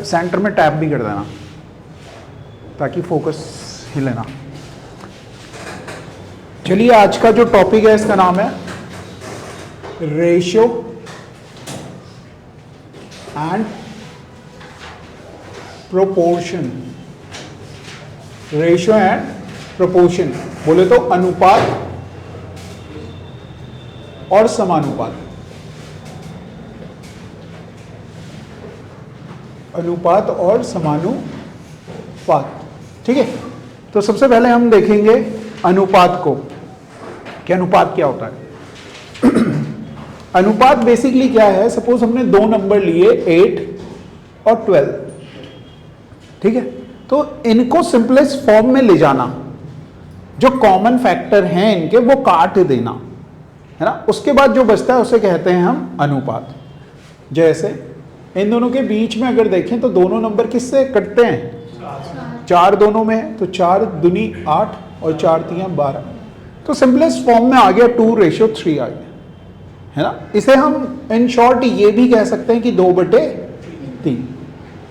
Centre में tap भी कर देना ताकि फोकस ही लेना। चलिए आज का जो टॉपिक है इसका नाम है ratio and proportion. Ratio and proportion बोले तो अनुपात और समानुपात। अनुपात और समानुपात, ठीक है। तो सबसे पहले हम देखेंगे अनुपात को कि अनुपात क्या होता है। अनुपात बेसिकली क्या है, सपोज हमने दो नंबर लिए 8 और 12, ठीक है। तो इनको सिंपलेस्ट फॉर्म में ले जाना, जो कॉमन फैक्टर हैं इनके वो काट देना, है ना। उसके बाद जो बचता है उसे कहते हैं हम अनुपात। जैसे इन दोनों के बीच में अगर देखें तो दोनों नंबर किससे कटते हैं, 4 दोनों में है, तो 4 दूनी 8 और 4 तियां 12। तो सिंपलेस्ट फॉर्म में आ गया 2:3 आ गया, है ना। इसे हम इन शॉर्ट ये भी कह सकते हैं कि 2/3।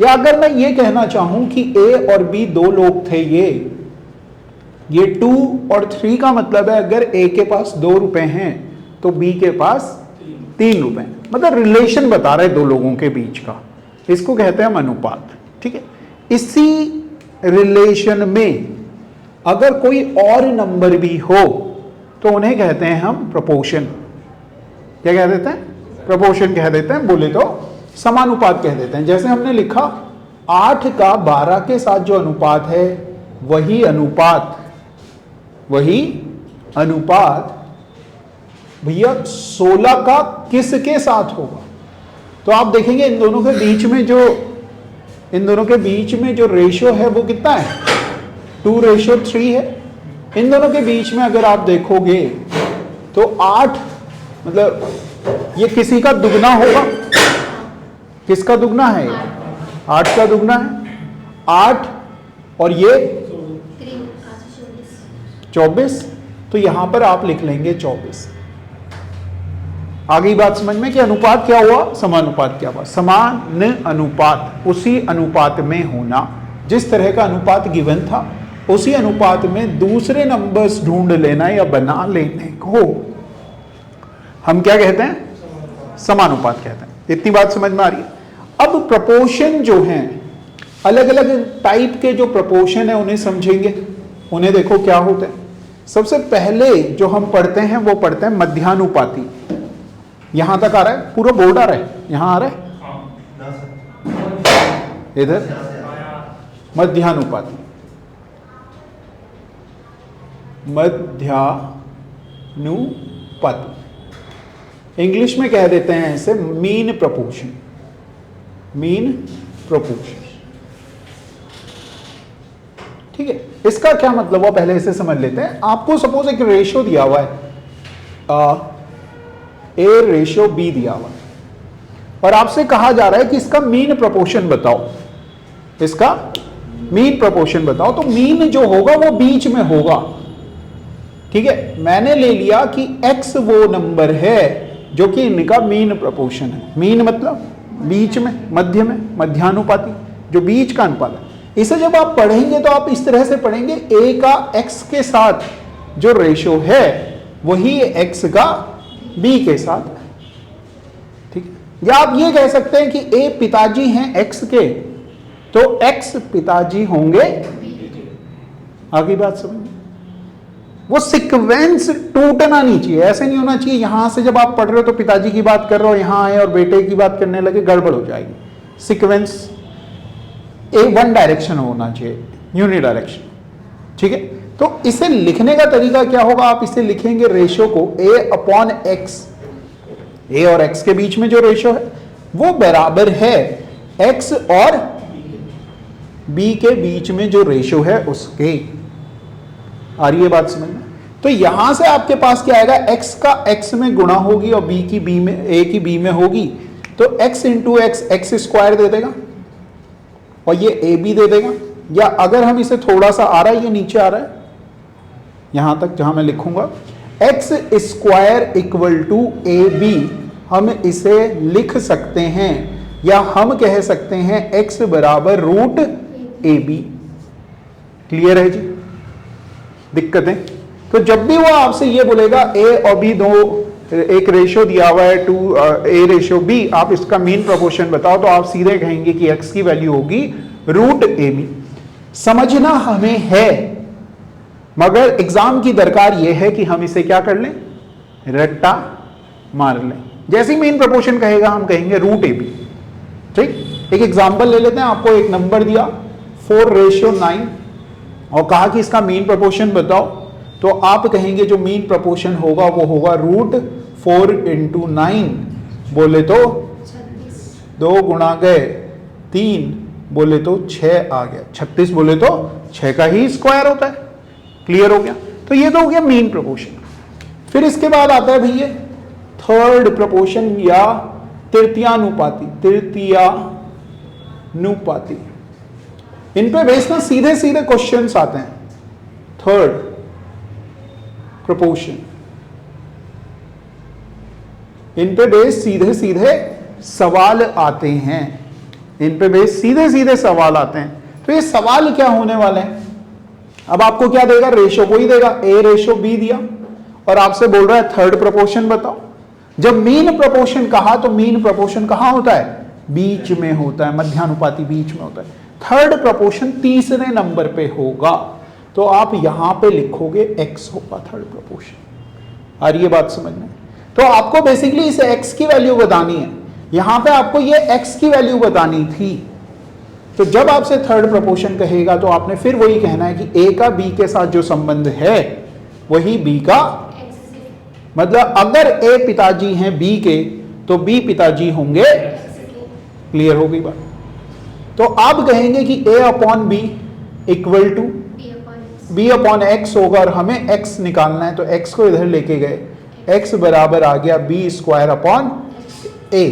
या अगर मैं ये कहना चाहूं कि A और B दो लोग थे, ये 2 और 3 का मतलब है अगर A के पास 2 रुपए हैं तो B के पास 3 रुपए, मतलब रिलेशन बता रहे दो लोगों के बीच का, इसको कहते हैं हम अनुपात, ठीक है। इसी रिलेशन में अगर कोई और नंबर भी हो तो उन्हें कहते हैं हम प्रोपोर्शन। क्या कह देते हैं, प्रोपोर्शन कह देते हैं, बोले तो समानुपात कह देते हैं। जैसे हमने लिखा 8 का 12 के साथ जो अनुपात है वही अनुपात भैया 16 का किसके साथ होगा। तो आप देखेंगे इन दोनों के बीच में जो रेशियो है वो कितना है, 2:3 है। इन दोनों के बीच में अगर आप देखोगे तो 8 मतलब ये किसी का दुगना होगा। किसका दुगना है, 8 का दुगना है, 8 और ये 24, तो यहां पर आप लिख लेंगे 24। आ गई बात समझ में कि अनुपात क्या हुआ, समानुपात क्या हुआ। समान अनुपात उसी अनुपात में होना, जिस तरह का अनुपात गिवन था उसी अनुपात में दूसरे नंबर्स ढूंढ लेना या बना लेने को हम क्या कहते हैं, समानुपात कहते हैं। इतनी बात समझ में आ रही है। अब प्रपोर्शन जो हैं, अलग अलग टाइप के जो प्रपोर्शन है उन्हें समझेंगे। उन्हें देखो क्या होते हैं। सबसे पहले जो हम पढ़ते हैं वो पढ़ते हैं मध्यानुपाती। यहां तक आ रहा है, पूरा बोर्ड आ रहा है, यहां आ रहा है, इधर मध्यानुपाती। मध्यानुपाती इंग्लिश में कह देते हैं इसे मीन प्रोपोर्शन। मीन प्रोपोर्शन, ठीक है। इसका क्या मतलब हुआ पहले इसे समझ लेते हैं। आपको सपोज एक रेशियो दिया हुआ है, A/B दिया हुआ है और आपसे कहा जा रहा है कि इसका मीन प्रोपोर्शन बताओ, इसका मीन प्रोपोर्शन बताओ। तो मीन जो होगा वो बीच में होगा, ठीक है। मैंने ले लिया कि X वो नंबर है जो कि इनका मीन प्रोपोर्शन है। मीन मतलब बीच में, मध्य में, मध्यानुपाती जो बीच का अनुपात है। इसे जब आप पढ़ेंगे तो आप इस तरह से पढ़ेंगे, A का X के साथ जो रेशियो है वही X का B के साथ, ठीक है। या आप ये कह सकते हैं कि A पिताजी हैं X के, तो X पिताजी होंगे। आगे बात समझ, वो सीक्वेंस टूटना नहीं चाहिए। ऐसे नहीं होना चाहिए यहां से जब आप पढ़ रहे हो तो पिताजी की बात कर रहे हो, यहां आए और बेटे की बात करने लगे, गड़बड़ हो जाएगी। सीक्वेंस वन डायरेक्शन होना चाहिए, यूनिडायरेक्शन, ठीक है। तो इसे लिखने का तरीका क्या होगा, आप इसे लिखेंगे रेशियो को A/X। A और X के बीच में जो रेशियो है वो बराबर है X और B के बीच में जो रेशियो है उसके। आ रही है बात समझ में। तो यहां से आपके पास क्या आएगा, X का X में गुणा होगी और B की B में, A की B में होगी, तो X इंटू X स्क्वायर दे देगा और ये AB दे देगा। या अगर हम इसे थोड़ा सा आ रहा है, ये नीचे आ रहा है यहां तक जहां मैं लिखूंगा X square equal to AB, हम इसे लिख सकते हैं या हम कह सकते हैं x बराबर रूट ए बी। क्लियर है जी? दिक्कतें? तो जब भी वो आपसे ये बोलेगा a और b दो एक रेशियो दिया हुआ है 2:a, आप इसका मीन प्रोपोर्शन बताओ, तो आप सीधे कहेंगे कि x की वैल्यू होगी रूट ए बी। समझना हमें है, मगर एग्जाम की दरकार यह है कि हम इसे क्या कर लें, रट्टा मार लें। जैसे ही मीन प्रोपोर्शन कहेगा हम कहेंगे रूट ए बी। ठीक, एक एग्जांपल ले लेते हैं। आपको एक नंबर दिया 4:9 और कहा कि इसका मीन प्रोपोर्शन बताओ, तो आप कहेंगे जो मीन प्रोपोर्शन होगा वो होगा रूट 4 × 9, बोले तो 2 गुणा गए 3, बोले तो 6 आ गया, 36 बोले तो 6 का ही स्क्वायर होता है। क्लियर हो गया? तो ये तो हो गया मीन प्रोपोर्शन। फिर इसके बाद आता है भैया थर्ड प्रोपोर्शन या तृतीयानुपाती। तृतीयानुपाती, इन पे बेस ना सीधे सीधे क्वेश्चंस आते हैं। थर्ड प्रोपोर्शन, इन पे बेस सीधे सीधे सवाल आते हैं। इन पे बेस सीधे सीधे सवाल आते हैं। तो ये सवाल क्या होने वाले हैं? अब आपको क्या देगा, रेशो को ही देगा, a:b दिया और आपसे बोल रहा है थर्ड प्रोपोर्शन बताओ। जब मीन प्रोपोर्शन कहा तो मीन प्रोपोर्शन कहां होता है, बीच में होता है, मध्यानुपाती बीच में होता है। थर्ड प्रोपोर्शन तीसरे नंबर पे होगा, तो आप यहां पे लिखोगे x होगा थर्ड प्रोपोर्शन। आ रही है बात समझ में? तो आपको बेसिकली इस x की वैल्यू बतानी है, यहां पे आपको ये x की वैल्यू बतानी थी। तो जब आपसे थर्ड प्रोपोर्शन कहेगा तो आपने फिर वही कहना है कि a का b के साथ जो संबंध है वही b का, मतलब अगर a पिताजी हैं b के तो b पिताजी होंगे। क्लियर हो गई बात? तो आप कहेंगे कि a/b इक्वल टू b/x होगा और हमें x निकालना है, तो x को इधर लेके गए, x बराबर आ गया b²/a।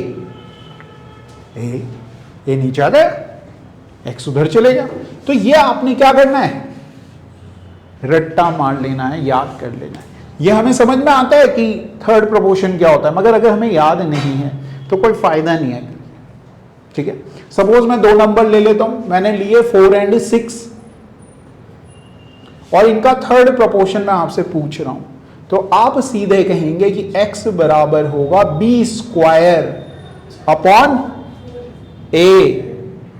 a नीचे आ गया, x उधर चले गया। तो ये आपने क्या करना है, रट्टा मार लेना है, याद कर लेना है। ये हमें समझ में आता है कि थर्ड प्रोपोर्शन क्या होता है, मगर अगर हमें याद नहीं है तो कोई फायदा नहीं है। ठीक है, सपोज मैं 2 नंबर ले लेता हूं, मैंने लिए 4 और 6 और इनका थर्ड प्रोपोर्शन मैं आपसे पूछ रहा हूं, तो आप सीधे कहेंगे कि x बराबर होगा b²/a।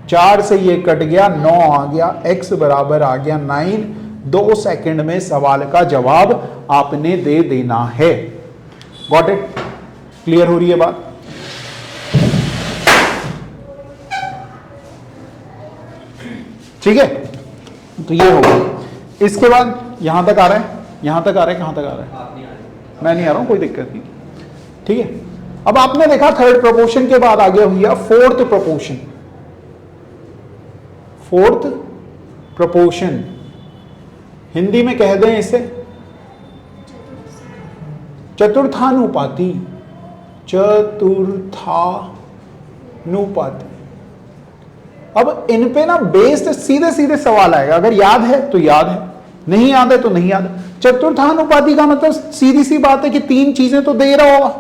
4 से ये कट गया, 9 आ गया, x बराबर आ गया 9। 2 सेकंड में सवाल का जवाब आपने दे देना है। Got it? क्लियर हो रही है बात? ठीक है, तो ये हो गया। इसके बाद यहां तक आ रहा है, यहां तक आ रहा है, कहां तक आ रहा है? मैं नहीं आ रहा हूं, कोई दिक्कत नहीं। ठीक है, अब आपने देखा थर्ड प्रोपोर्शन के बाद आ गया भैया fourth proportion. Fourth proportion Hindi में कह दें इसे चतुर्थानुपाती। चतुर्थानुपाती। अब इन पे ना बेस्ड सीधे सीधे सवाल आएगा, अगर याद है तो याद है, नहीं याद है तो नहीं याद है। चतुर्थानुपाती का मतलब सीधी सी बात है कि 3 चीजें तो दे रहा होगा,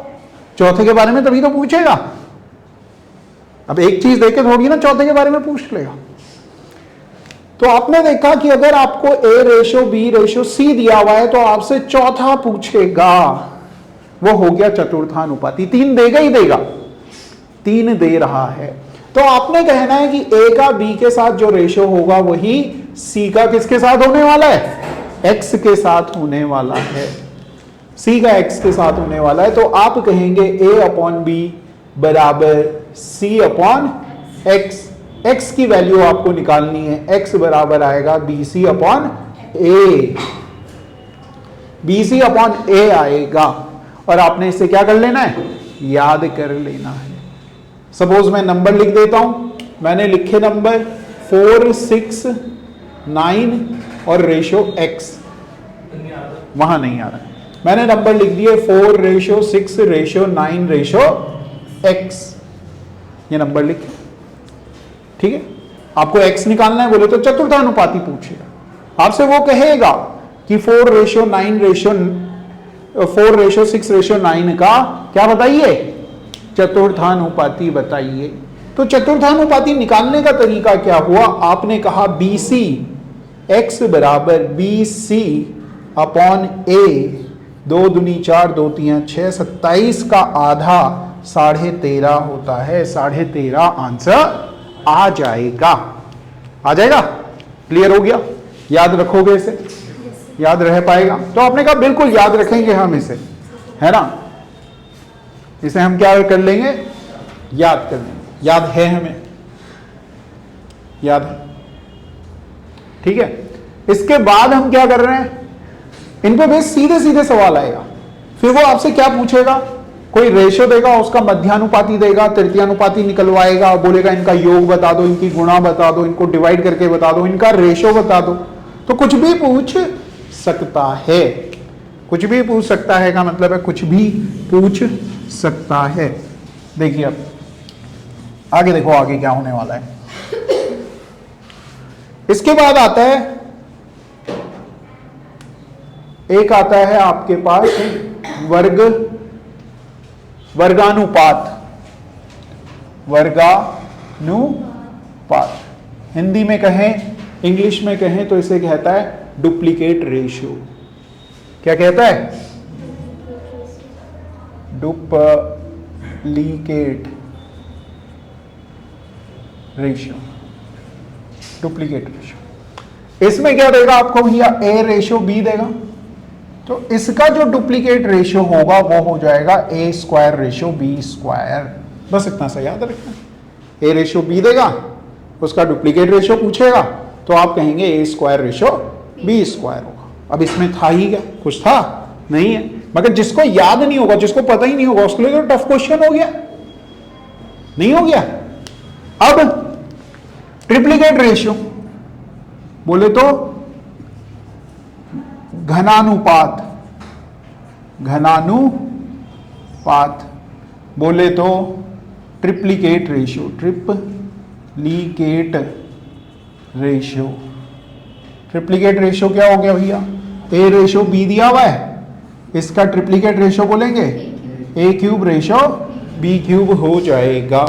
चौथे के बारे में तभी तो पूछेगा। अब एक चीज देके थोड़ी ना चौथे के बारे में पूछ लेगा। तो आपने देखा कि अगर आपको a:b:c दिया हुआ है तो आपसे चौथा पूछेगा, वो हो गया चतुर्थानुपाती। 3 देगा ही देगा, 3 दे रहा है। तो आपने कहना है कि a का b के साथ जो रेशियो होगा वही c का किसके साथ होने वाला है, x के साथ होने वाला है। c का x के साथ होने वाला है, तो आप कहेंगे a/b बराबर c/x। x की वैल्यू आपको निकालनी है, x बराबर आएगा bc/a। bc/a आएगा और आपने इसे क्या कर लेना है, याद कर लेना है। सपोज मैं नंबर लिख देता हूं, मैंने लिखे नंबर 4, 6, 9 और रेशियो x, वहां नहीं आ रहा है। मैंने नंबर लिख दिए 4, 6, 9, x, ये नंबर लिखे। ठीक है, आपको x निकालना है, बोले तो चतुर्थानुपाती पूछेगा आपसे। वो कहेगा कि 4:6:9 का क्या बताइए, चतुर्थानुपाती बताइए। तो चतुर्थानुपाती निकालने का तरीका क्या हुआ, आपने कहा BC x बराबर BC अपॉन A, 2 दूनी 4, 2 3 6, 27 का आधा 13.5 होता है। 13.5 आंसर आ जाएगा। आ जाएगा? क्लियर हो गया? याद रखोगे इसे? याद रह पाएगा? तो आपने कहा बिल्कुल याद रखेंगे हम इसे, है ना? इसे हम क्या कर लेंगे? याद कर लेंगे। याद है हमें? याद है? ठीक है। इसके बाद हम क्या कर रहे हैं, इन पे बेस सीधे सीधे सवाल आएगा। फिर वो आपसे क्या पूछेगा, कोई रेशो देगा, उसका मध्यानुपाती देगा, तृतीयानुपाती निकलवाएगा, बोलेगा इनका योग बता दो, इनकी गुणा बता दो, इनको डिवाइड करके बता दो, इनका रेशो बता दो। तो कुछ भी पूछ सकता है। कुछ भी पूछ सकता है का मतलब है कुछ भी पूछ सकता है। देखिए अब आगे देखो, आगे क्या होने वाला है। इसके बाद आता है, एक आता है आपके पास वर्गानुपात। वर्गानुपात हिंदी में कहें, इंग्लिश में कहें तो इसे कहता है डुप्लीकेट रेशियो। क्या कहता है? Duplicate ratio. डुप्लीकेट रेशियो इसमें क्या देगा आपको भैया? A रेशियो B देगा। तो इसका जो डुप्लीकेट रेशियो होगा वो हो जाएगा A square ratio B square. बस इतना सा याद रखना। A रेशियो B देगा, उसका डुप्लीकेट रेशियो पूछेगा तो आप कहेंगे A square ratio B square होगा। अब इसमें था ही क्या? कुछ था नहीं है। मगर जिसको याद नहीं होगा, जिसको पता ही नहीं होगा, उसके लिए तो टफ क्वेश्चन हो गया, नहीं हो गया? अब ट्रिप्लीकेट रेशियो बोले तो घनानुपात। घनानुपात बोले तो triplicate ratio. Triplicate ratio. Triplicate ratio क्या हो गया भैया? A रेशियो B दिया हुआ है, इसका ट्रिप्लीकेट रेशियो बोलेंगे A cube ratio B cube हो जाएगा।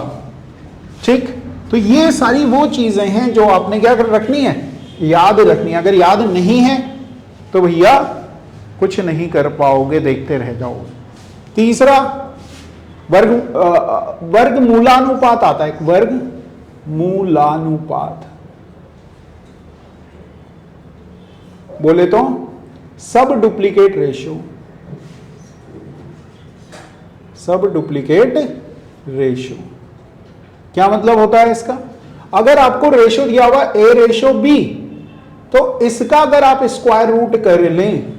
ठीक, तो ये सारी वो चीजें हैं जो आपने क्या कर रखनी है? याद रखनी है। अगर याद नहीं है तो भैया कुछ नहीं कर पाओगे, देखते रह जाओगे। तीसरा वर्गमूलानुपात आता है। वर्गमूलानुपात बोले तो सब डुप्लीकेट रेशियो। सब डुप्लीकेट रेशियो क्या मतलब होता है इसका? अगर आपको रेशियो दिया हुआ A रेशियो B, तो इसका अगर आप स्क्वायर रूट कर लें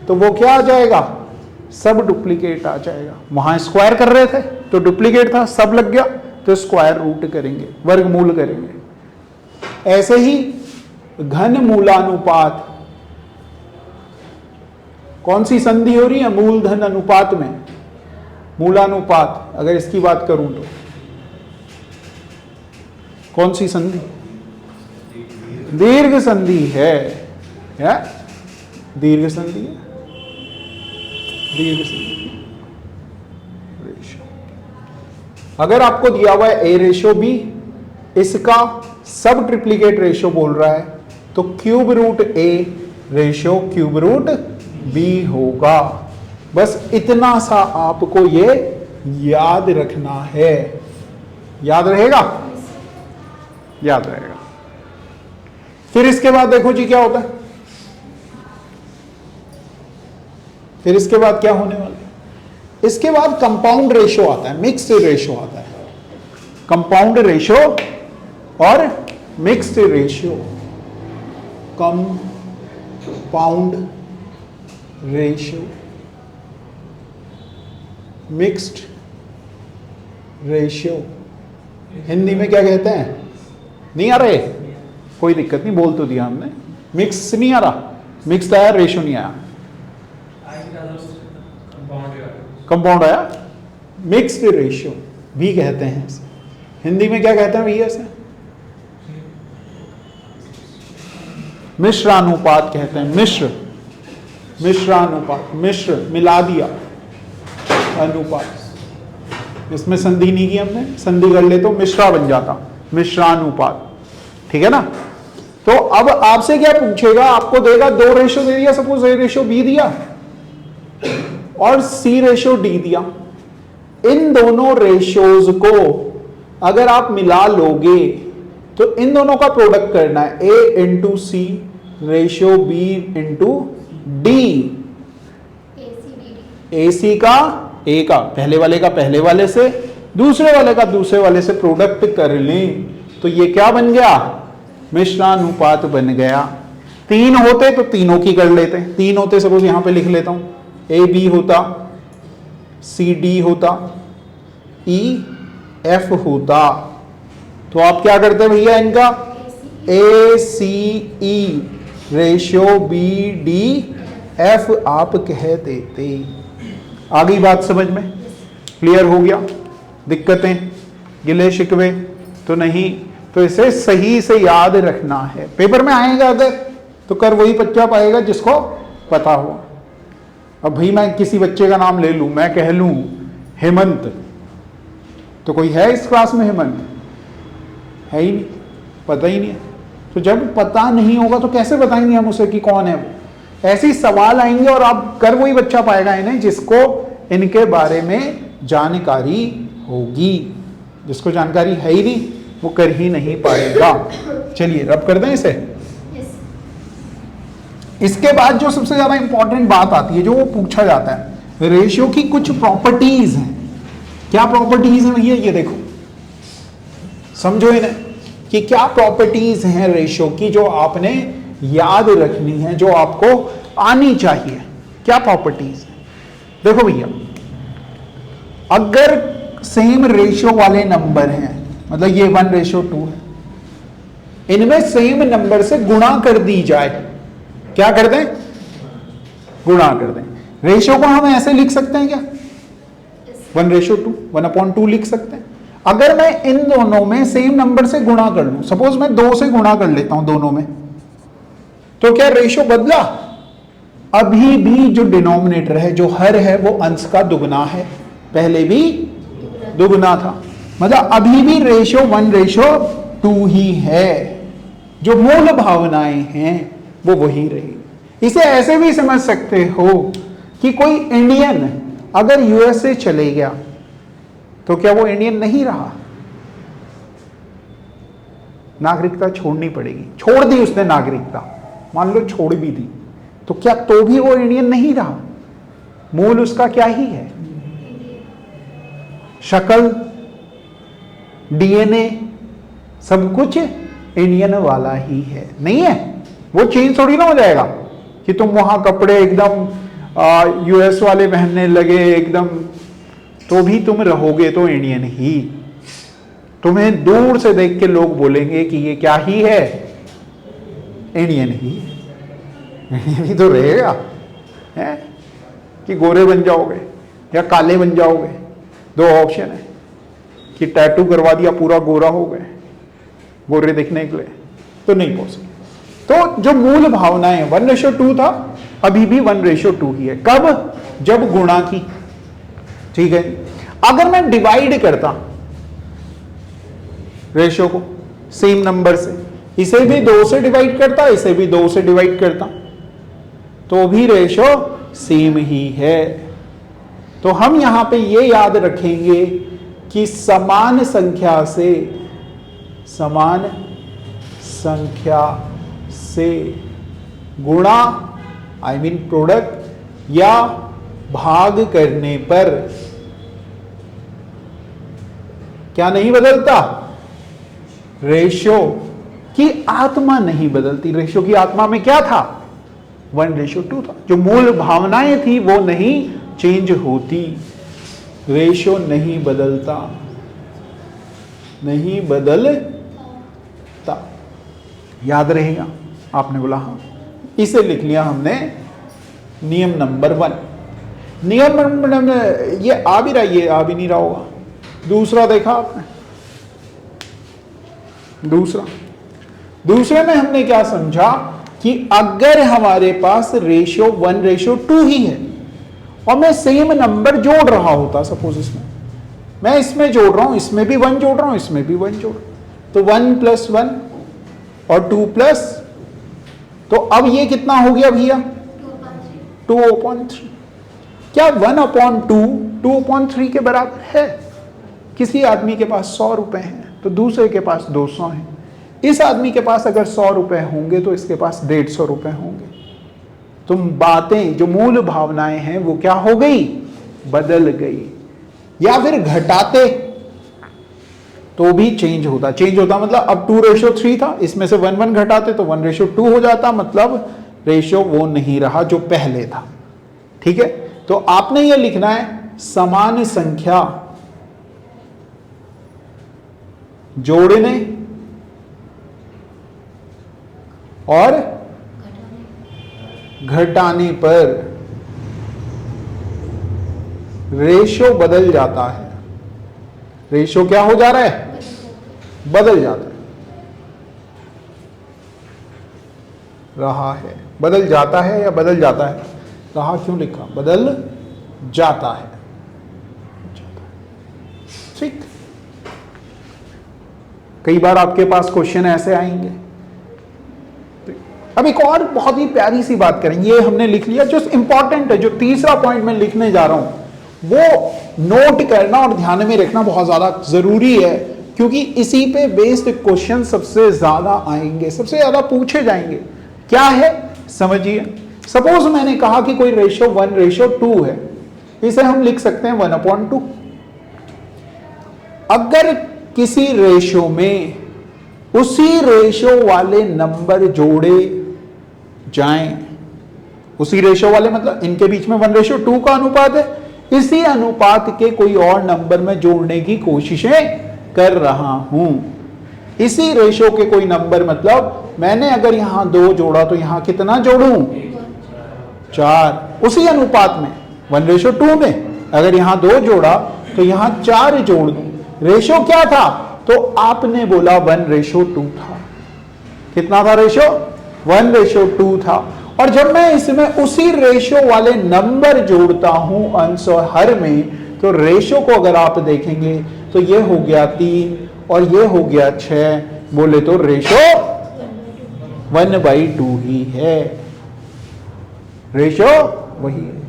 तो वो क्या आ जाएगा? सब डुप्लीकेट आ जाएगा। वहां स्क्वायर कर रहे थे तो डुप्लीकेट था, सब लग गया तो स्क्वायर रूट करेंगे, वर्गमूल करेंगे। ऐसे ही घनमूलानुपात। कौन सी संधि हो रही है मूलधन अनुपात में? मूलानुपात। अगर इसकी बात करूं तो कौन सी संधि? दीर्घ संधि है। क्या दीर्घ संधि है? दीर्घ संधि रेशियो। अगर आपको दिया हुआ है A रेशियो B, इसका सब ट्रिप्लीकेट रेशियो बोल रहा है तो cube root A ratio cube root B होगा। बस इतना सा आपको ये याद रखना है। याद रहेगा? याद रहेगा। फिर इसके बाद देखो जी क्या होता है। फिर इसके बाद क्या होने वाला है? इसके बाद कंपाउंड रेशियो आता है, मिक्स्ड रेशियो आता है। कंपाउंड रेशियो और mixed ratio. Compound ratio, mixed ratio Hindi में क्या कहते हैं? नहीं आ रहे? कोई दिक्कत नहीं, बोल तो दिया हमने। मिक्स नहीं आ रहा, मिक्स आया, रेशियो नहीं आया। कंपाउंड आया, मिक्स्ड रेशियो भी कहते हैं इसे। हिंदी में क्या कहते हैं भैया इसे? मिश्रानुपात कहते हैं। मिश्रानुपात, मिश्र मिला दिया, अनुपात, इसमें संधि नहीं की हमने, संधि कर ले तो मिश्रा बन जाता, मिश्रानुपात, ठीक है ना। तो अब आपसे क्या पूछेगा, आपको देगा 2 रेशो दे दिया, सपोज A रेशो B दिया और C रेशो D दिया। इन दोनों रेशोज को अगर आप मिला लोगे तो इन दोनों का प्रोडक्ट करना है, A into C ratio B into D. AC का A का पहले वाले का पहले वाले से, दूसरे वाले का दूसरे वाले से प्रोडक्ट कर लें तो ये क्या बन गया, मिश्रानुपात बन गया। 3 होते तो तीनों की कर लेते, 3 होते सपोज यहां पे लिख लेता हूं, AB होता, CD होता, EF होता। तो आप क्या करते भैया, इनका ACE रेशियो BDF आप कह देते। आ गई बात समझ में, क्लियर हो गया। दिक्कतें गिले शिकवे तो नहीं, तो इसे सही से याद रखना है। पेपर में आएगा अगर तो कर वही बच्चा पाएगा जिसको पता हो। अब भाई मैं किसी बच्चे का नाम ले लूं, मैं कह लूं हेमंत, तो कोई है इस क्लास में हेमंत? है ही नहीं, पता ही नहीं है। तो जब पता नहीं होगा तो कैसे बताएंगे हम उसे कि कौन है वो। ऐसे ही सवाल आएंगे और आप कर वही बच्चा पाएगा इन्हें जिसको इनके बारे में जानकारी होगी। जिसको जानकारी है ही नहीं वो कर ही नहीं पाएगा। चलिए रब कर दें इसे। इसके बाद जो सबसे ज्यादा इंपॉर्टेंट बात आती है, जो वो पूछा जाता है, रेशियो की कुछ प्रॉपर्टीज हैं। क्या प्रॉपर्टीज हैं भैया, ये देखो, समझो इन्हें कि क्या प्रॉपर्टीज हैं रेशियो की जो आपने याद रखनी है, जो आपको आनी चाहिए। क्या प्रॉपर्टीज है, देखो भैया, अगर सेम रेशियो वाले नंबर हैं, मतलब ये 1:2 है, इनमें सेम नंबर से गुणा कर दी जाए, क्या कर दें, गुणा कर दें। रेशियो को हम ऐसे लिख सकते हैं क्या, 1:2, 1/2 लिख सकते हैं। अगर मैं इन दोनों में सेम नंबर से गुणा कर लूं, सपोज मैं 2 से गुणा कर लेता हूं दोनों में, तो क्या रेशियो बदला? अभी भी जो डिनोमिनेटर है, जो हर है, वो अंश का दुगना है, पहले भी दुगना था। मतलब अभी भी रेशियो 1:2 ही है। जो मूल भावनाएं हैं वो वही रही। इसे ऐसे भी समझ सकते हो कि कोई इंडियन अगर यूएसए चले गया तो क्या वो इंडियन नहीं रहा? नागरिकता छोड़नी पड़ेगी। छोड़ दी उसने नागरिकता, मान लो छोड़ भी दी, तो क्या तो भी वो इंडियन नहीं रहा? मूल उसका क्या ही है, शक्ल, डीएनए, सब कुछ इंडियन वाला ही है, नहीं है? वो चेंज थोड़ी ना हो जाएगा कि तुम वहां कपड़े एकदम यूएस वाले पहनने लगे एकदम, तो भी तुम रहोगे तो इंडियन ही। तुम्हें दूर से देख के लोग बोलेंगे कि ये क्या ही है, इंडियन ही ही तो रहेगा, है कि गोरे बन जाओगे या काले बन जाओगे। 2 ऑप्शन है कि टैटू करवा दिया पूरा गोरा हो गए, गोरे दिखने के लिए, तो नहीं पॉसिबल। तो जो मूल भावनाएं 1:2 था, अभी भी 1:2 ही है। कब? जब गुणा की, ठीक है। अगर मैं डिवाइड करता रेशियो को सेम नंबर से, इसे भी 2 से डिवाइड करता, इसे भी 2 से डिवाइड करता, तो भी रेशियो सेम ही है। तो हम यहां पे ये याद रखेंगे कि समान संख्या से गुणा, आई मीन प्रोडक्ट या भाग करने पर क्या नहीं बदलता? रेशियो की आत्मा नहीं बदलती। रेशियो की आत्मा में क्या था? 1:2 था। जो मूल भावनाएं थी वो नहीं चेंज होती। रेशियो नहीं बदलता, नहीं बदलता, याद रहेगा। आपने बोला हाँ, इसे लिख लिया हमने नियम नंबर 1। नियम नंबर, ये आ भी रहा, ये आ भी नहीं रहा होगा। दूसरा देखा आपने, दूसरे में हमने क्या समझा कि अगर हमारे पास रेशियो 1:2 ही है और मैं सेम नंबर जोड़ रहा होता, सपोज इसमें मैं इसमें जोड़ रहा हूं, इसमें भी 1 जोड़ रहा हूं, इसमें भी 1 जोड़, तो 1 + 1 और 2 प्लस, तो अब ये कितना हो गया भैया 2/3। क्या 1/2 2/3 के बराबर है? किसी आदमी के पास 100 रुपए हैं तो दूसरे के पास 200 हैं। इस आदमी के पास अगर 100 रुपए होंगे तो इसके पास 150 रुपए होंगे। तो बातें, जो मूल भावनाएं हैं वो क्या हो गई, बदल गई। या फिर घटाते तो भी चेंज होता मतलब अब 2:3 था, इसमें से 1 घटाते तो 1:2 हो जाता, मतलब रेशियो वो नहीं रहा जो पहले था। ठीक है, तो आपने ये लिखना है समान संख्या जोड़ने और घटाने पर रेशियो बदल जाता है। रेशियो क्या हो जा रहा है, बदल जाता है, रहा है, बदल जाता है या बदल जाता है, रहा क्यों लिखा, बदल जाता है। ठीक, कई बार आपके पास क्वेश्चन ऐसे आएंगे। अब एक और बहुत ही प्यारी सी बात करेंगे, ये हमने लिख लिया, जो इंपॉर्टेंट है, जो तीसरा पॉइंट मैं लिखने जा रहा हूं वो नोट करना और ध्यान में रखना बहुत ज्यादा जरूरी है, क्योंकि इसी पे बेस्ड क्वेश्चन सबसे ज्यादा आएंगे, सबसे ज्यादा पूछे जाएंगे। क्या है समझिए, सपोज मैंने कहा कि कोई रेशियो 1:2 है, इसे हम लिख सकते हैं 1/2। अगर किसी रेशियो में उसी रेशियो वाले नंबर जोड़े जाएं, उसी रेशियो वाले मतलब इनके बीच में 1:2 का अनुपात है, इसी अनुपात के कोई और नंबर में जोड़ने की कोशिशें कर रहा हूं। इसी रेशियो के कोई नंबर मतलब मैंने अगर यहां 2 जोड़ा तो यहां कितना जोड़ूं, 4, उसी अनुपात में 1:2 में अगर यहां 2 जोड़ा तो यहां 4 जोड़ दूं। रेशियो क्या था, तो आपने बोला 1:2 था। कितना था रेशियो, 1:2 था। और जब मैं इसमें उसी रेशियो वाले नंबर जोड़ता हूं अंश और हर में, तो रेशियो को अगर आप देखेंगे तो ये हो गया 3 और ये हो गया 6, बोले तो रेशियो 1/2 ही है। रेशियो वही है,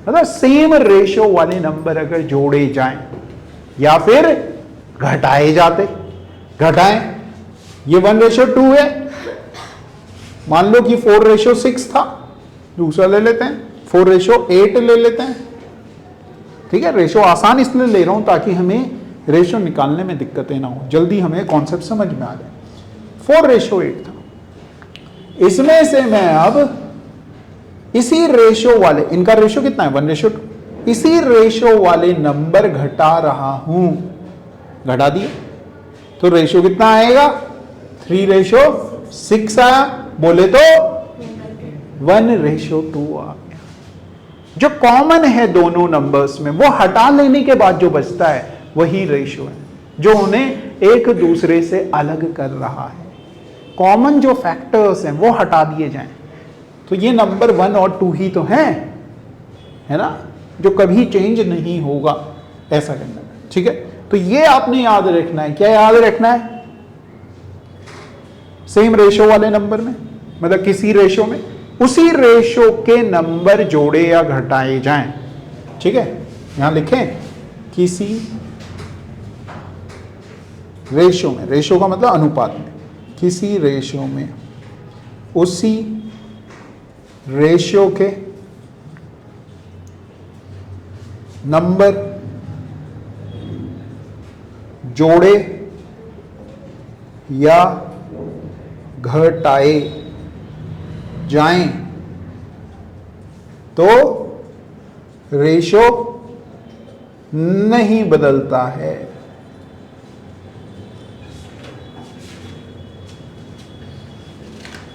मतलब सेम रेशियो वाले नंबर अगर जोड़े जाएं या फिर घटाए जाते, घटाएं, ये 1:2 है, मान लो कि 4:6 था, दूसरा ले लेते हैं 4:8 ले लेते हैं। ठीक है, रेशियो आसान इसलिए ले रहा हूं ताकि हमें रेशियो निकालने में दिक्कतें ना हो, जल्दी हमें कॉन्सेप्ट समझ में आ जाए। 4:8 था, इसमें से मैं अब इसी रेशियो वाले, इनका रेशियो कितना है 1:2, इसी रेशियो वाले नंबर घटा रहा हूं, घटा दिए तो रेशियो कितना आएगा 3:6 आया, बोले तो 1:2 आ गया। जो कॉमन है दोनों नंबर्स में वो हटा लेने के बाद जो बचता है वही रेशियो है, जो उन्हें एक दूसरे से अलग कर रहा है। कॉमन जो फैक्टर्स हैं वो हटा दिए जाएं तो ये नंबर 1 और 2 ही तो है ना, जो कभी चेंज नहीं होगा ऐसा करना है। ठीक है, तो ये आपने याद रखना है। क्या याद रखना है, सेम रेशियो वाले नंबर में, मतलब किसी रेशियो में उसी रेशियो के नंबर जोड़े या घटाए जाएं। ठीक है, यहां लिखें किसी रेशियो में, रेशियो का मतलब अनुपात में, किसी रेशियो में उसी रेशियो के नंबर जोड़े या घटाए जाएं तो रेशियो नहीं बदलता है।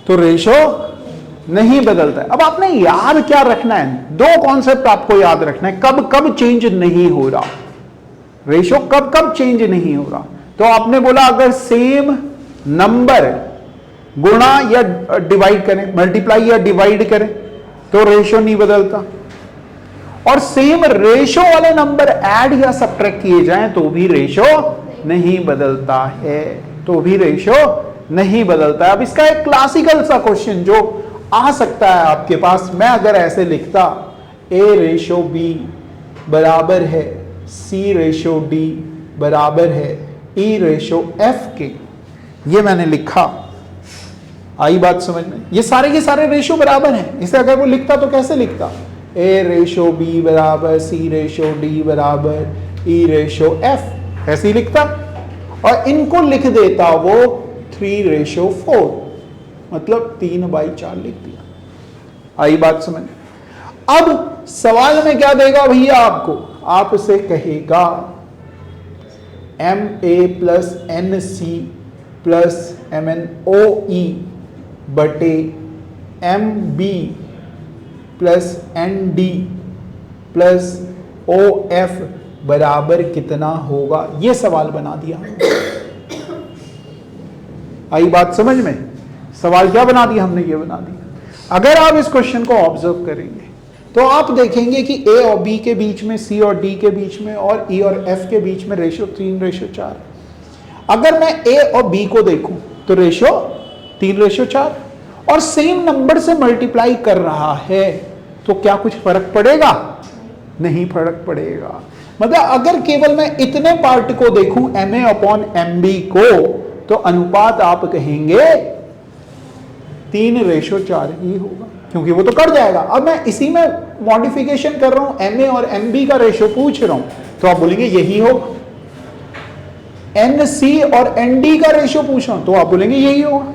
तो रेशियो नहीं बदलता है। अब आपने याद क्या रखना है, 2 कॉन्सेप्ट आपको याद रखना है। कब कब चेंज नहीं हो रहा, रेशियो कब कब चेंज नहीं हो रहा। तो आपने बोला अगर सेम नंबर गुणा या डिवाइड करें, मल्टीप्लाई या डिवाइड करें तो रेशियो नहीं बदलता। और सेम रेशो वाले नंबर ऐड या सब्ट्रैक्ट किए जाएं तो भी रेशो नहीं बदलता है, तो भी रेशो नहीं बदलता है। अब इसका एक क्लासिकल सा क्वेश्चन जो आ सकता है आपके पास, मैं अगर ऐसे लिखता A रेशो B बराबर है C रेशो D बराबर है E रेशो F के, ये मैंने लिखा, आई बात समझ में? ये सारे के सारे रेशो बराबर हैं, इसे अगर वो लिखता तो कैसे लिखता? A रेशो B बराबर C रेशो D बराबर E रेशो F, ऐसे ही लिखता। और इनको लिख देता वो 3 रेशो 4, मतलब 3/4 लिख दिया। आई बात समझ? अब सवाल में क्या देगा भैया आपको? आपसे कहेगा MA plus NC plus MnOE बटे MB plus ND plus OF बराबर कितना होगा? ये सवाल बना दिया। आई बात समझ में? सवाल क्या बना दिया हमने? ये बना दिया। अगर आप इस क्वेश्चन को ऑब्जर्व करेंगे तो आप देखेंगे कि A और B के बीच में, C और D के बीच में और E और F के बीच में रेशो 3/4। अगर मैं A और B को देखूं तो रेशो 3/4 और सेम नंबर से मल्टीप्लाई कर रहा है, तो क्या कुछ फर्क पड़ेगा? नहीं फर्क पड़ेगा। मतलब अगर केवल मैं इतने पार्ट को देखूं MA अपॉन MB को, तो अनुपात आप कहेंगे 3/4 ही होगा, क्योंकि वो तो कट जाएगा। अब मैं इसी में मॉडिफिकेशन कर रहा हूं, MA और MB का रेशो पूछ रहा हूं, तो आप बोलेंगे यही होगा। NC और ND का रेशो पूछ रहा हूं तो आप बोलेंगे यही होगा।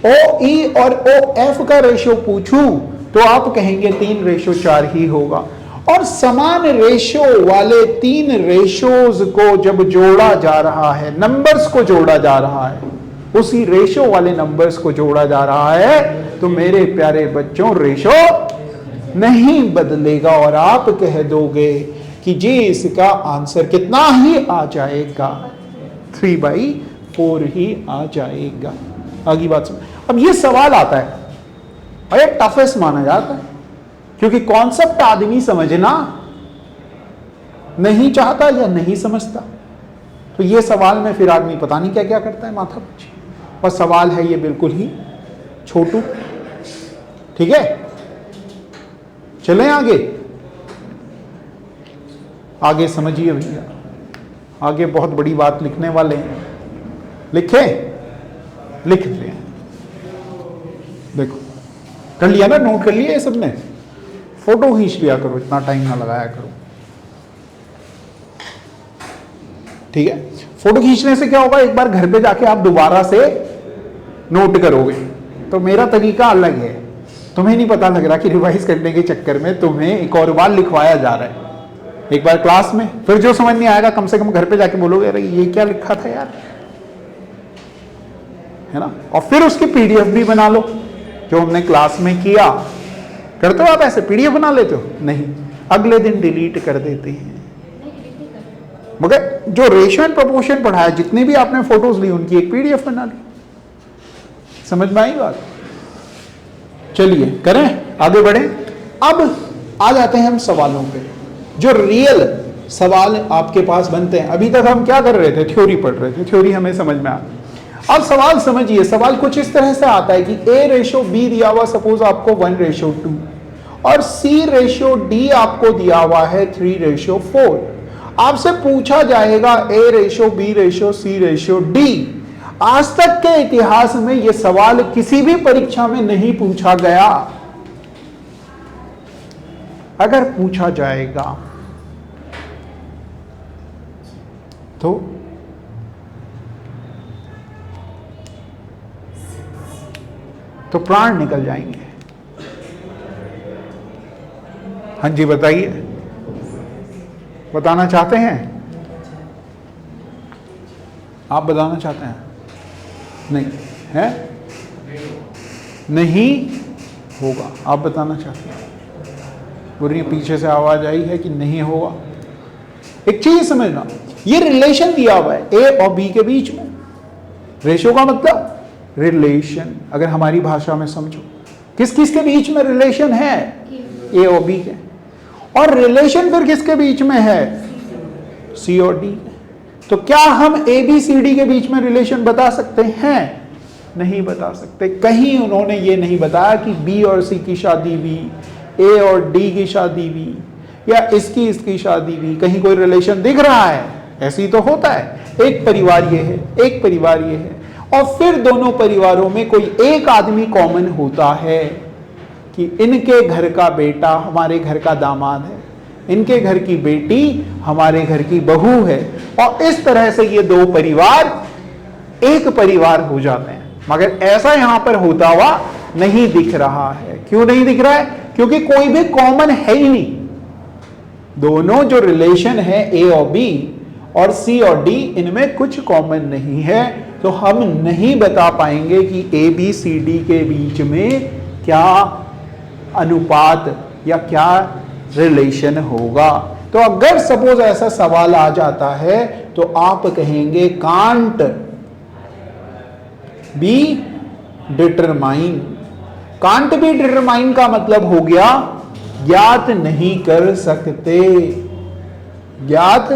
OE और OF का रेशो पूछूं तो आप कहेंगे 3/4 ही होगा। और समान रेशो वाले 3 रेशोज को जब जोड़ा जा रहा है, नंबर्स को जोड़ा जा रहा है, उसी रेशो वाले नंबर्स को जोड़ा जा रहा है, तो मेरे प्यारे बच्चों रेशो नहीं बदलेगा और आप कह दोगे कि जी इसका आंसर कितना ही आ जाएगा? 3/4 ही आ जाएगा। आगे बात सुन। अब ये सवाल आता है और ये टफेस्ट माना जाता है, क्योंकि कॉन्सेप्ट आदमी समझना नहीं चाहता या नहीं समझता, तो ये सवाल में फिर आदमी पता नहीं क्या क्या करता है, माथा पच्ची। और सवाल है ये बिल्कुल ही छोटू। ठीक है, चलें आगे। आगे समझिए भैया, आगे बहुत बड़ी बात लिखने वाले हैं। लिखे? लिखते हैं। देखो, कर लिया ना, नोट कर लिया ये सबने? फोटो खींच लिया करो, इतना टाइम ना लगाया करो। ठीक है, फोटो खींचने से क्या होगा, एक बार घर पे जाके आप दोबारा से नोट करोगे। तो मेरा तरीका अलग है, तुम्हें नहीं पता लग रहा कि रिवाइज करने के चक्कर में तुम्हें एक और बार लिखवाया जा रहा है। एक बार क्लास में, फिर जो समझ नहीं आएगा कम से कम घर पे जाके बोलोगे अरे ये क्या लिखा था यार, है ना। और फिर उसकी पीडीएफ भी बना लो, जो हमने क्लास में किया। करते हो आप ऐसे? पीडीएफ बना लेते हो? नहीं, अगले दिन डिलीट कर देते हैं। मगर जो रेशियो एंड प्रोपोर्शन पढ़ाया, जितने भी आपने फोटोज ली, उनकी एक पीडीएफ बना ली। समझ में आई बात? चलिए करें, आगे बढ़े। अब आ जाते हैं हम सवालों पे, जो रियल सवाल आपके पास बनते हैं। अभी तक हम क्या कर रहे थे? थ्योरी पढ़ रहे थे, थ्योरी हमें समझ में आ। अब सवाल समझिए। सवाल कुछ इस तरह से आता है कि A रेशो B दिया हुआ, सपोज आपको 1/2, और C रेशो D आपको दिया हुआ है 3/4। आपसे पूछा जाएगा A ratio B ratio C ratio D। आज तक के इतिहास में यह सवाल किसी भी परीक्षा में नहीं पूछा गया। अगर पूछा जाएगा तो प्राण निकल जाएंगे। हाँ जी बताइए, बताना चाहते हैं? आप बताना चाहते हैं? नहीं है, नहीं होगा। आप बताना चाहते हैं? बोल रही पीछे से आवाज आई है कि नहीं होगा। एक चीज समझना, ये रिलेशन दिया हुआ है A और B के बीच में। रेशो का मतलब रिलेशन, अगर हमारी भाषा में समझो, किस किस के बीच में रिलेशन है? A और B के। और रिलेशन फिर किसके बीच में है? सी और डी। तो क्या हम ए बी सी डी के बीच में रिलेशन बता सकते हैं? नहीं बता सकते। कहीं उन्होंने ये नहीं बताया कि बी और सी की शादी हुई, ए और डी की शादी हुई, या इसकी शादी हुई। कहीं कोई रिलेशन दिख रहा है? ऐसे ही तो होता है, एक परिवार ये है, एक परिवार ये है, और फिर दोनों परिवारों में कोई एक आदमी कॉमन होता है कि इनके घर का बेटा हमारे घर का दामाद है, इनके घर की बेटी हमारे घर की बहू है, और इस तरह से ये दो परिवार एक परिवार हो जाते हैं। मगर ऐसा यहां पर होता हुआ नहीं दिख रहा है। क्यों नहीं दिख रहा है? क्योंकि कोई भी कॉमन है ही नहीं। दोनों जो रिलेशन है ए और बी और सी और डी, इनमें कुछ कॉमन नहीं है। तो हम नहीं बता पाएंगे कि ए बी सी डी के बीच में क्या अनुपात या क्या रिलेशन होगा। तो अगर सपोज ऐसा सवाल आ जाता है तो आप कहेंगे can't be determine. Can't be determine का मतलब हो गया ज्ञात नहीं कर सकते, ज्ञात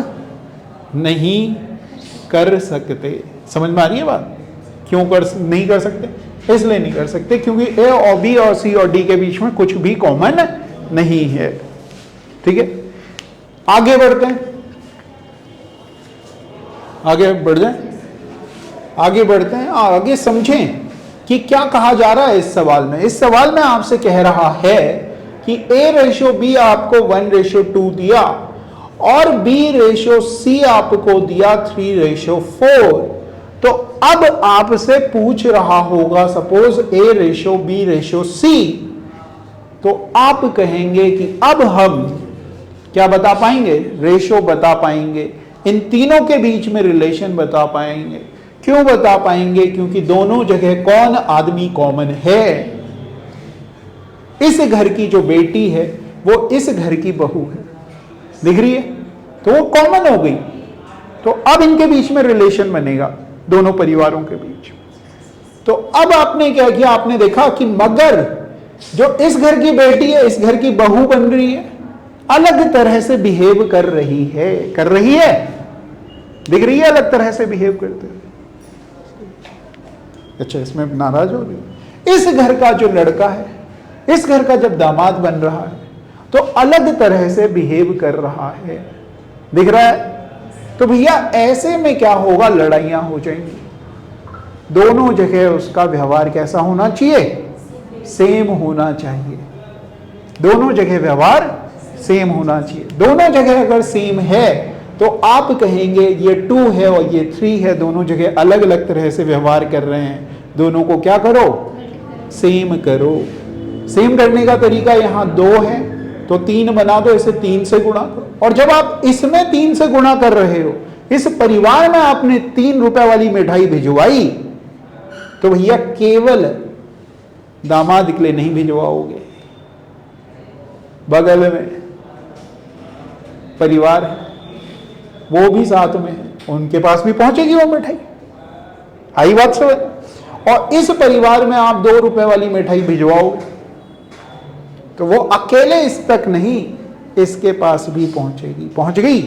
नहीं कर सकते। समझ में आ रही है बात? क्यों नहीं कर सकते? इसलिए नहीं कर सकते क्योंकि ए और बी और सी और डी के बीच में कुछ भी कॉमन नहीं है। ठीक है, आगे बढ़ते हैं, आगे बढ़ जाए, आगे बढ़ते हैं, आगे समझें कि क्या कहा जा रहा है इस सवाल में। इस सवाल में आपसे कह रहा है कि A/B आपको 1/2 दिया और B/C आपको दिया 3/4। तो अब आपसे पूछ रहा होगा सपोज A/B/C, तो आप कहेंगे कि अब हम क्या बता पाएंगे? रेशो बता पाएंगे, इन तीनों के बीच में रिलेशन बता पाएंगे। क्यों बता पाएंगे? क्योंकि दोनों जगह कौन आदमी कॉमन है? इस घर की जो बेटी है वो इस घर की बहू है, दिख रही है, तो वो कॉमन हो गई। तो अब इनके बीच में रिलेशन बनेगा दोनों परिवारों के बीच। तो अब आपने क्या किया? आपने देखा कि मगर जो इस घर की बेटी है इस घर की बहू बन रही है, अलग तरह से बिहेव कर रही है, कर रही है, दिख रही है, अलग तरह से बिहेव करते हुए। अच्छा, इसमें नाराज हो रही? इस घर का जो लड़का है, इस घर का जब दामाद बन रहा है तो अलग तरह से बिहेव कर रहा है, दिख रहा है। तो भैया ऐसे में क्या होगा? लड़ाइयां हो जाएंगी। दोनों जगह उसका व्यवहार कैसा होना चाहिए? सेम होना चाहिए। दोनों जगह व्यवहार सेम होना चाहिए। दोनों जगह अगर सेम है तो आप कहेंगे ये 2 है और ये 3 है, दोनों जगह अलग अलग तरह से व्यवहार कर रहे हैं, दोनों को क्या करो? सेम करो। सेम करने का तरीका यहां 2 है तो 3 बना दो, इसे 3 से गुणा करो। और जब आप इसमें 3 से गुणा कर रहे हो, इस परिवार में आपने 3 रुपए वाली मिठाई भिजवाई, तो भैया केवल दामाद के लिए नहीं भिजवाओगे, बगल में परिवार है वो भी साथ में है, उनके पास भी पहुंचेगी वो मिठाई। आई बात समझ? और इस परिवार में आप 2 रुपए वाली मिठाई भिजवाओगे तो वो अकेले इस तक नहीं, इसके पास भी पहुंचेगी। पहुंच गई?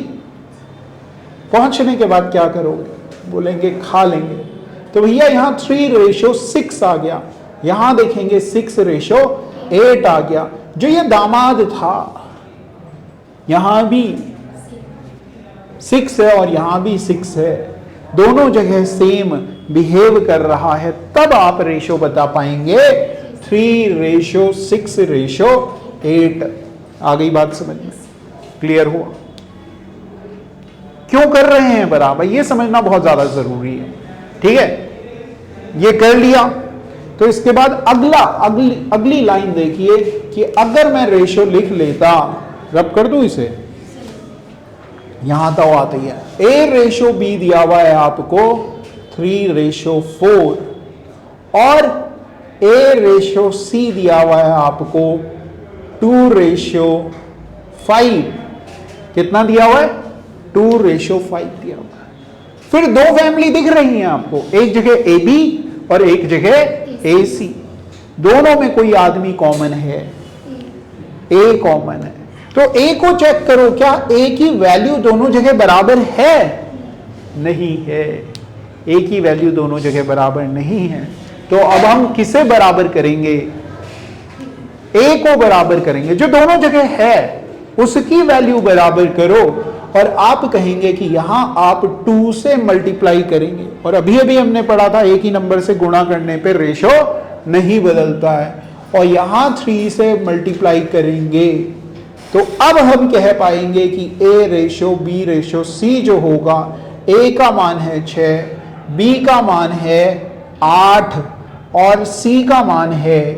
पहुंचने के बाद क्या करोगे? बोलेंगे खा लेंगे। तो भैया यहां 3/6 आ गया, यहां देखेंगे 6/8 आ गया। जो ये दामाद था यहां भी 6 है और यहां भी 6 है, दोनों जगह सेम बिहेव कर रहा है, तब आप रेशो बता पाएंगे 3/6/8। आ गई बात समझ में? क्लियर हुआ? क्यों कर रहे हैं बराबर, ये समझना बहुत ज्यादा जरूरी है। ठीक है, ये कर लिया तो इसके बाद अगली लाइन देखिए कि अगर मैं रेशो लिख लेता, रब कर दूं इसे, यहां तो आती है A/B दिया हुआ है आपको 3/4 और A/C दिया हुआ है आपको 2/5। कितना दिया हुआ है? 2/5 दिया हुआ है। फिर 2 फैमिली दिख रही हैं आपको, एक जगह AB और एक जगह AC। दोनों में कोई आदमी कॉमन है? A कॉमन है। तो ए को चेक करो, क्या ए की वैल्यू दोनों जगह बराबर है? नहीं है, ए की वैल्यू दोनों जगह बराबर नहीं है। तो अब हम किसे बराबर करेंगे? ए को बराबर करेंगे, जो दोनों जगह है उसकी वैल्यू बराबर करो। और आप कहेंगे कि यहां आप 2 से मल्टीप्लाई करेंगे, और अभी अभी हमने पढ़ा था एक ही नंबर से गुणा करने पे रेशो नहीं बदलता है, और यहां 3 से मल्टीप्लाई करेंगे। तो अब हम कह पाएंगे कि ए रेशो बी रेशो सी जो होगा, ए का मान है 6, बी का मान है 8 और सी का मान है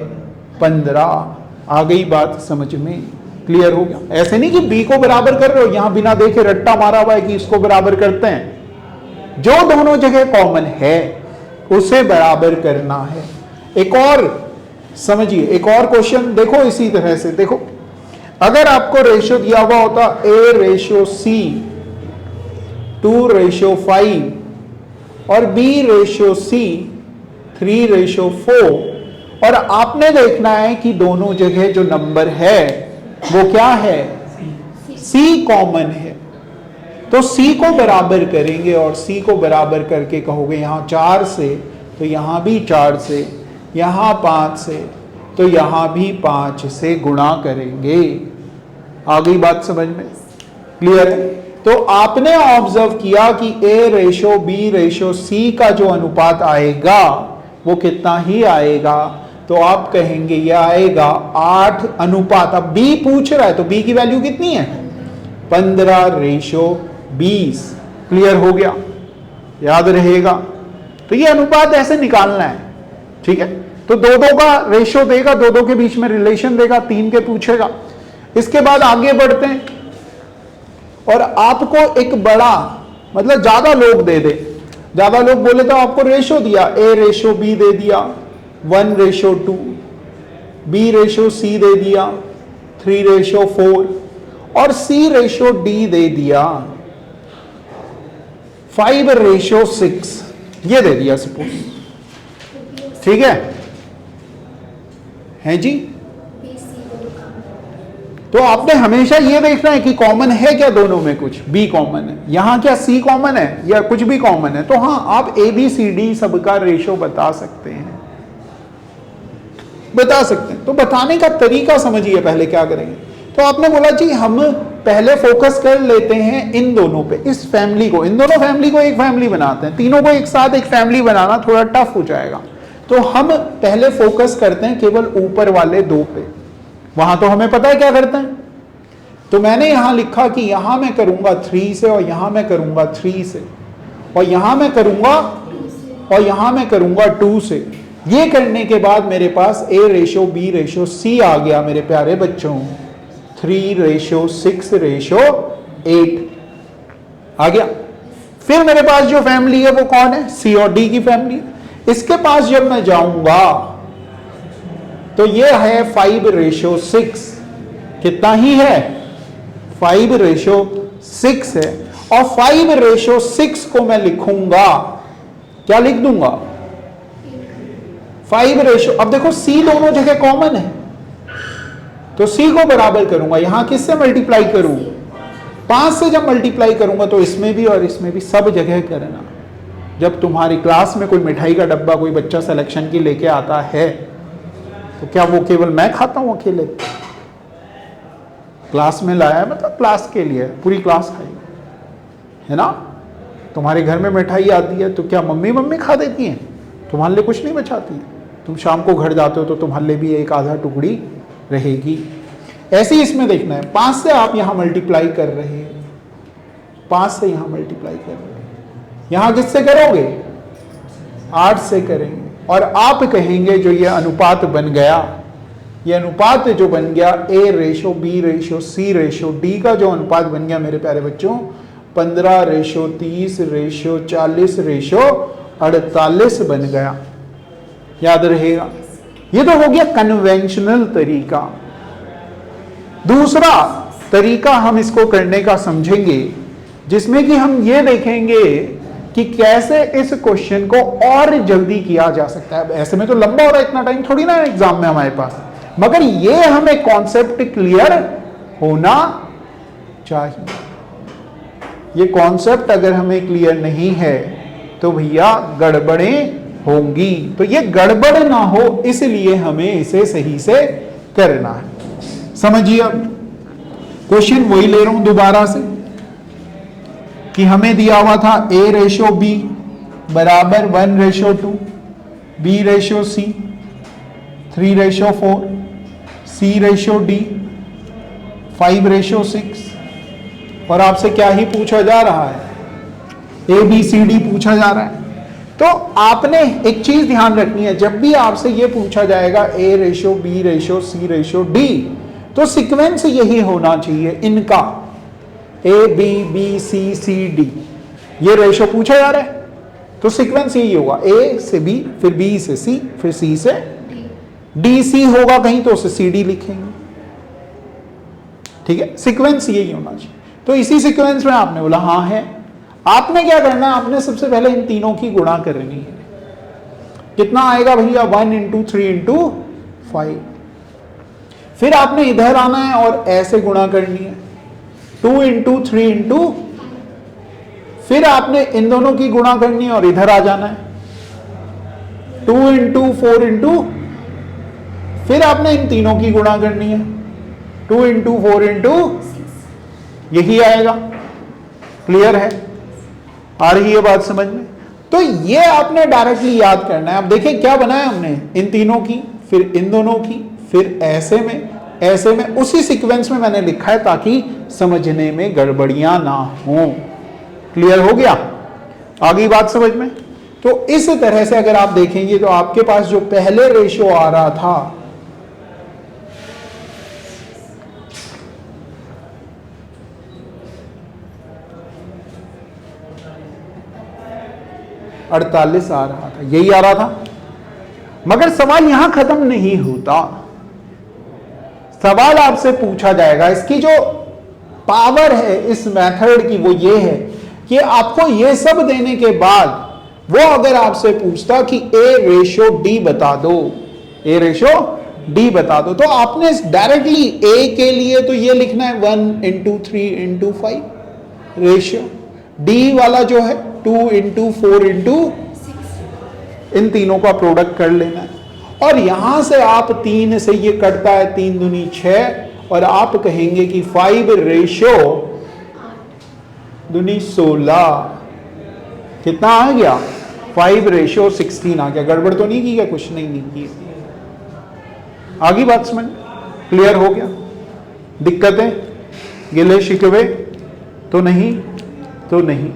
15। आ गई बात समझ में? क्लियर हो गया? ऐसे नहीं कि बी को बराबर कर रहे हो, यहां बिना देखे रट्टा मारा हुआ है कि इसको बराबर करते हैं। जो दोनों जगह कॉमन है उसे बराबर करना है। एक और समझिए, एक और क्वेश्चन देखो इसी तरह से। देखो, अगर आपको रेशो दिया हुआ होता ए रेशो सी 2:5 और बी रेशो सी 3:4, और आपने देखना है कि दोनों जगह जो नंबर है वो क्या है? सी कॉमन है। तो सी को बराबर करेंगे, और सी को बराबर करके कहोगे यहां 4 से तो यहां भी 4 से, यहां 5 से तो यहां भी 5 से गुणा करेंगे। आ गई बात समझ में? क्लियर है? तो आपने ऑब्जर्व किया कि ए रेशो बी रेशो सी का जो अनुपात आएगा वो कितना ही आएगा? तो आप कहेंगे ये आएगा 8 अनुपात। अब बी पूछ रहा है तो बी की वैल्यू कितनी है? 15:20। क्लियर हो गया? याद रहेगा? तो ये अनुपात ऐसे निकालना है, ठीक है? तो 2-2 का रेशो देगा, 2-2 के बीच में रिलेशन देगा, 3 के पूछेगा। इसके बाद आगे बढ़ते हैं, और आपको एक बड़ा मतलब ज्यादा लोग दे दे, ज्यादा लोग बोले तो आपको रेशो दिया, ए रेशो बी दे दिया 1:2, बी रेशो सी दे दिया 3:4 और सी रेशो डी दे दिया 5:6, ये दे दिया सपोज, ठीक है जी? तो आपने हमेशा ये देखना है कि कॉमन है क्या दोनों में, कुछ बी कॉमन है, यहां क्या सी कॉमन है या कुछ भी कॉमन है। तो हाँ, आप ए बी सी डी सबका रेशो बता सकते हैं, बता सकते हैं। तो बताने का तरीका समझिए, पहले क्या करेंगे। तो आपने बोला जी हम पहले फोकस कर लेते हैं इन दोनों पे, इस फैमिली को, इन दोनों फैमिली को एक फैमिली बनाते हैं, तीनों को एक साथ एक फैमिली बनाना थोड़ा टफ हो जाएगा। तो हम पहले फोकस करते हैं केवल ऊपर वाले 2 पे, वहां तो हमें पता है क्या करते हैं। तो मैंने यहां लिखा कि यहां मैं करूंगा 3 से, और यहां मैं करूंगा 3 से, और यहां मैं करूंगा, और यहां मैं करूंगा 2 से। ये करने के बाद मेरे पास ए रेशो बी रेशो सी आ गया मेरे प्यारे बच्चों, 3:6:8 आ गया। फिर मेरे पास जो फैमिली है वो कौन है? सी और डी की फैमिली। इसके पास जब मैं जाऊंगा तो ये है 5:6, कितना ही है? 5:6 है। और 5:6 को मैं लिखूंगा, क्या लिख दूंगा? 5 अब देखो सी दोनों जगह कॉमन है, तो सी को बराबर करूंगा, यहां किससे मल्टीप्लाई करूं? 5 से जब मल्टीप्लाई करूंगा तो इसमें भी और इसमें भी सब जगह करना। जब तुम्हारी क्लास में कोई मिठाई का डब्बा कोई बच्चा सिलेक्शन की लेके आता है तो क्या वो केवल मैं खाता हूं अकेले? क्लास में लाया है मतलब क्लास के लिए, पूरी क्लास खाई है ना। तुम्हारे घर में मिठाई आती है तो क्या मम्मी मम्मी खा देती हैं? तुम्हारे लिए कुछ नहीं बचाती है। तुम शाम को घर जाते हो तो तुम्हारे लिए भी एक आधा टुकड़ी रहेगी। ऐसे ही इसमें देखना है, 5 से आप यहां मल्टीप्लाई कर रहे हैं, 5 से यहां मल्टीप्लाई कर रहे हैं, यहां किससे करोगे? 8 से करेंगे। और आप कहेंगे जो ये अनुपात बन गया, ये अनुपात जो बन गया ए रेशो बी रेशो सी रेशो डी का जो अनुपात बन गया मेरे प्यारे बच्चों, 15:30:40:40 बन गया। याद रहेगा? ये तो हो गया कन्वेंशनल तरीका। दूसरा तरीका हम इसको करने का समझेंगे, जिसमें कि हम ये देखेंगे कि कैसे इस क्वेश्चन को और जल्दी किया जा सकता है। ऐसे में तो लंबा हो रहा है, इतना टाइम थोड़ी ना एग्जाम में हमारे पास, मगर ये हमें कॉन्सेप्ट क्लियर होना चाहिए। ये कॉन्सेप्ट अगर हमें क्लियर नहीं है तो भैया गड़बड़ें होंगी। तो ये गड़बड़ ना हो इसलिए हमें इसे सही से करना है। समझिए, अब क्वेश्चन वही ले रहा हूं दोबारा से कि हमें दिया हुआ था A/B बराबर 1/2, B/C 3/4, C/D 5/6 और आपसे क्या ही पूछा जा रहा है, ABCD पूछा जा रहा है। तो आपने एक चीज ध्यान रखनी है, जब भी आपसे ये पूछा जाएगा A/B/C/D तो सीक्वेंस यही होना चाहिए इनका, A, B, B, C, D, ये रेशो पूछा जा रहा है तो सीक्वेंस यही होगा, A से B, फिर B से C, फिर C से D, C होगा कहीं तो उसे CD लिखेंगे। ठीक है, सीक्वेंस यही होना चाहिए। तो इसी सीक्वेंस में आपने बोला हाँ है। आपने क्या करना है, आपने सबसे पहले इन तीनों की गुणा करनी है। कितना आएगा भैया, 1 × 3 × 5। फिर आपने इधर आना है और ऐसे गुणा करनी है, 2 × 3 × फिर आपने इन दोनों की गुणा करनी है और इधर आ जाना है, 2 × 4 × फिर आपने इन तीनों की गुणा करनी है, 2 × 4 × यही आएगा। क्लियर है, आ रही है बात समझ में? तो ये आपने डायरेक्टली याद करना है। अब देखिए क्या बनाया हमने, इन तीनों की, फिर इन दोनों की, फिर ऐसे में, उसी सीक्वेंस में मैंने लिखा है ताकि समझने में गड़बड़ियां ना हो। क्लियर हो गया, आगे बात समझ में? तो इस तरह से अगर आप देखेंगे तो आपके पास जो पहले रेशियो आ रहा था $48 आ रहा था, यही आ रहा था। मगर सवाल यहां खत्म नहीं होता, सवाल आपसे पूछा जाएगा, इसकी जो पावर है इस मेथड की वो ये है कि आपको ये सब देने के बाद वो अगर आपसे पूछता कि A/D बता दो, A/D बता दो, तो आपने डायरेक्टली A के लिए तो ये लिखना है 1 × 3 × 5 रेशियो, D वाला जो है 2 × 4 × 6, इन तीनों का प्रोडक्ट कर लेना है। और यहां से आप 3 से ये कटता है, 3 दूनी 6 और आप कहेंगे कि 5/16 कितना आ गया, 5/16 आ गया। गड़बड़ तो नहीं की क्या, कुछ नहीं की। आगे बात समझ क्लियर हो गया? दिक्कतें गिले शिकवे तो नहीं, तो नहीं।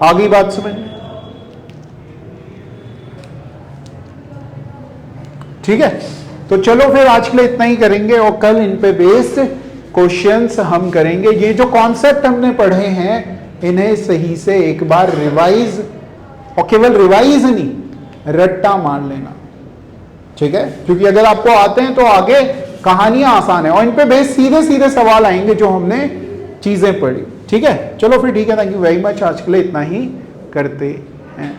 आगे बात समझ, ठीक है? तो चलो फिर आज के लिए इतना ही करेंगे और कल इन पे बेस्ड क्वेश्चंस हम करेंगे। ये जो कॉन्सेप्ट हमने पढ़े हैं इन्हें सही से एक बार रिवाइज, और केवल रिवाइज नहीं, रट्टा मार लेना। ठीक है, क्योंकि अगर आपको आते हैं तो आगे कहानियां आसान है और इन पे बेस्ड सीधे सीधे सवाल आएंगे जो हमने चीजें पढ़ी। ठीक है, चलो फिर ठीक है, थैंक यू वेरी मच। आज के लिए इतना ही करते हैं।